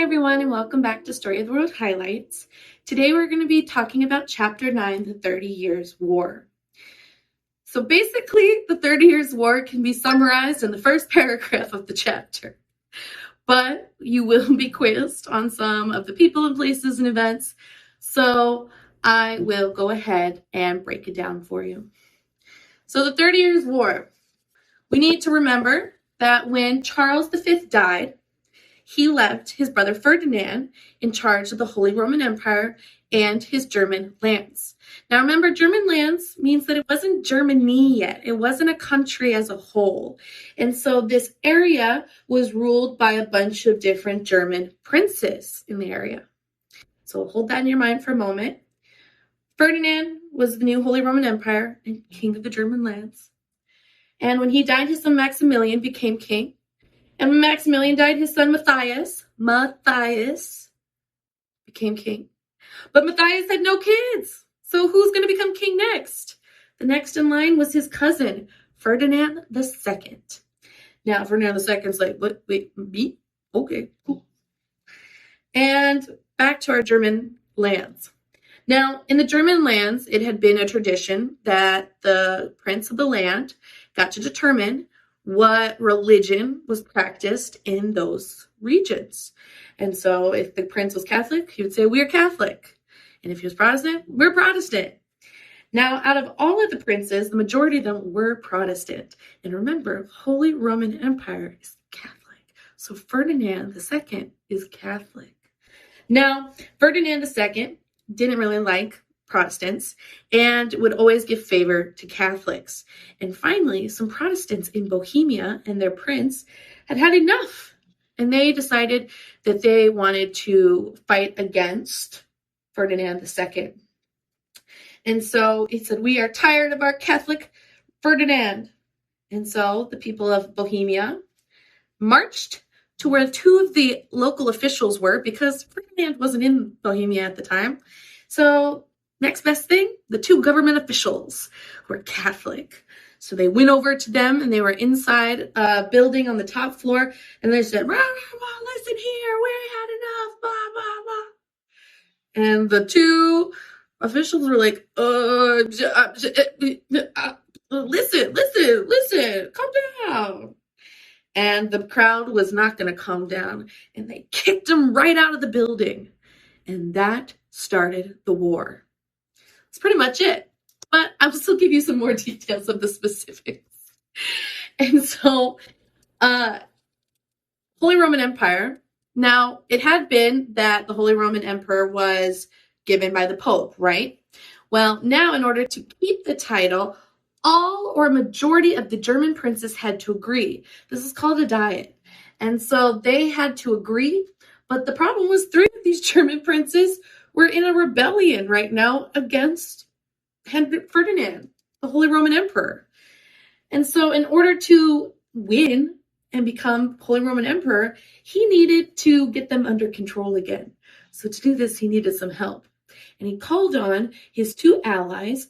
everyone, and welcome back to Story of the World Highlights. Today we're going to be talking about Chapter 9, the 30 Years' War. So basically, the 30 Years' War can be summarized in the first paragraph of the chapter. But you will be quizzed on some of the people and places and events, so I will go ahead and break it down for you. So the 30 Years' War. We need to remember that when Charles V died, he left his brother Ferdinand in charge of the Holy Roman Empire and his German lands. Now remember, German lands means that it wasn't Germany yet. It wasn't a country as a whole. And so this area was ruled by a bunch of different German princes in the area. So hold that in your mind for a moment. Ferdinand was the new Holy Roman Empire and king of the German lands. And when he died, his son Maximilian became king. And when Maximilian died, his son Matthias became king. But Matthias had no kids. So who's going to become king next? The next in line was his cousin, Ferdinand II. Now, Ferdinand II's like, what? Wait, me? Okay, cool. And back to our German lands. Now, in the German lands, it had been a tradition that the prince of the land got to determine what religion was practiced in those regions. And so if the prince was Catholic, he would say, we're Catholic. And if he was Protestant, we're Protestant. Now, out of all of the princes, the majority of them were Protestant. And remember, Holy Roman Empire is Catholic. So Ferdinand II is Catholic. Now, Ferdinand II didn't really like Protestants and would always give favor to Catholics. And finally, some Protestants in Bohemia and their prince had had enough. And they decided that they wanted to fight against Ferdinand II. And so he said, we are tired of our Catholic Ferdinand. And so the people of Bohemia marched to where two of the local officials were, because Ferdinand wasn't in Bohemia at the time. So next best thing, the two government officials were Catholic. So they went over to them and they were inside a building on the top floor. And they said, listen here, we had enough, blah, blah, blah. And the two officials were like, listen, calm down. And the crowd was not going to calm down. And they kicked them right out of the building. And that started the war. That's pretty much it. But I will still give you some more details of the specifics. And so, Holy Roman Empire. Now, it had been that the Holy Roman Emperor was given by the Pope, right? Well, now in order to keep the title, all or a majority of the German princes had to agree. This is called a diet. And so they had to agree. But the problem was 3 of these German princes were in a rebellion right now against Ferdinand, the Holy Roman Emperor. And so in order to win and become Holy Roman Emperor, he needed to get them under control again. So to do this, he needed some help. And he called on his 2 allies,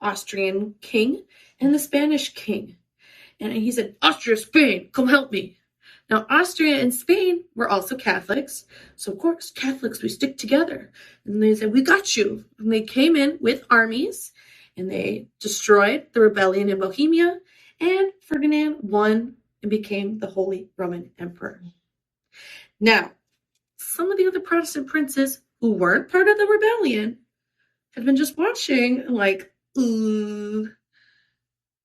Austrian king and the Spanish king. And he said, Austria, Spain, come help me. Now, Austria and Spain were also Catholics. So, of course, Catholics, we stick together. And they said, we got you. And they came in with armies and they destroyed the rebellion in Bohemia. And Ferdinand won and became the Holy Roman Emperor. Now, some of the other Protestant princes who weren't part of the rebellion had been just watching like,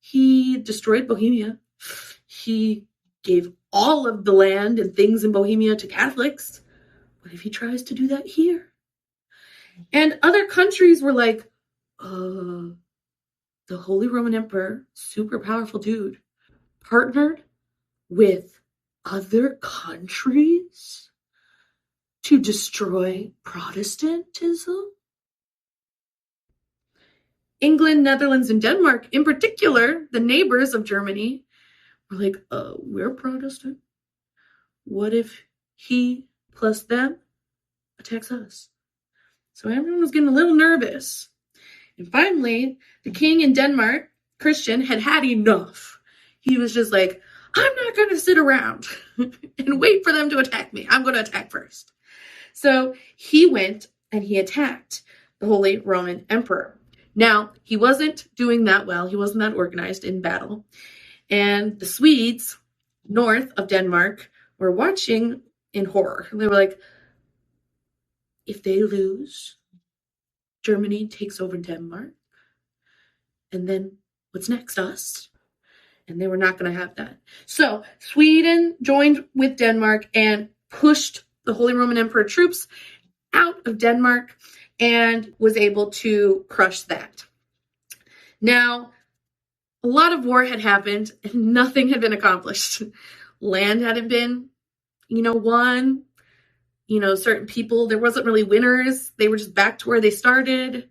he destroyed Bohemia. He gave all of the land and things in Bohemia to Catholics. What if he tries to do that here? And other countries were like, the Holy Roman Emperor, super powerful dude, partnered with other countries to destroy Protestantism? England, Netherlands, and Denmark, in particular, the neighbors of Germany, were like, we're Protestant. What if he plus them attacks us? So everyone was getting a little nervous. And finally, the king in Denmark, Christian, had had enough. He was just like, I'm not going to sit around and wait for them to attack me. I'm going to attack first. So he went and he attacked the Holy Roman Emperor. Now, he wasn't doing that well. He wasn't that organized in battle. And the Swedes, north of Denmark, were watching in horror. They were like, if they lose, Germany takes over Denmark. And then what's next? Us? And they were not going to have that. So Sweden joined with Denmark and pushed the Holy Roman Emperor troops out of Denmark and was able to crush that. Now, a lot of war had happened and nothing had been accomplished. Land hadn't been, won. Certain people, there wasn't really winners. They were just back to where they started.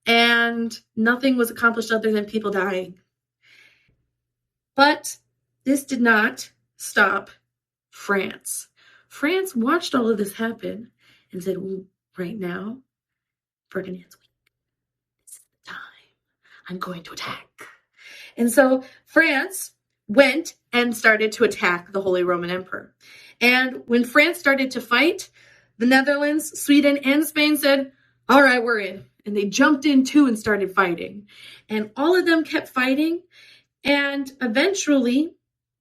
And nothing was accomplished other than people dying. But this did not stop France. France watched all of this happen and said, right now, Ferdinand's weak. This is the time. I'm going to attack. And so France went and started to attack the Holy Roman Emperor. And when France started to fight, the Netherlands, Sweden, and Spain said, all right, we're in. And they jumped in too and started fighting. And all of them kept fighting. And eventually,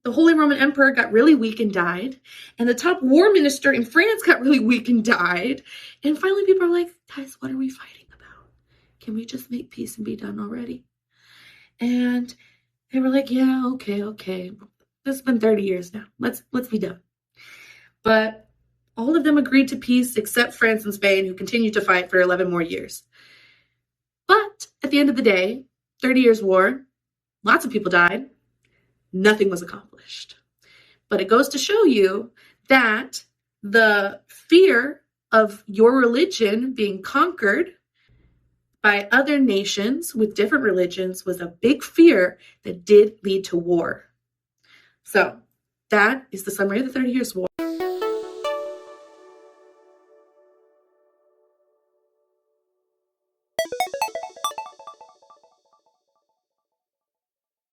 the Holy Roman Emperor got really weak and died. And the top war minister in France got really weak and died. And finally, people are like, guys, what are we fighting about? Can we just make peace and be done already? And they were like, yeah, okay. This has been 30 years now. Let's be done. But all of them agreed to peace except France and Spain, who continued to fight for 11 more years. But at the end of the day, 30 years war, lots of people died. Nothing was accomplished. But it goes to show you that the fear of your religion being conquered by other nations with different religions was a big fear that did lead to war. So that is the summary of the 30 Years' War.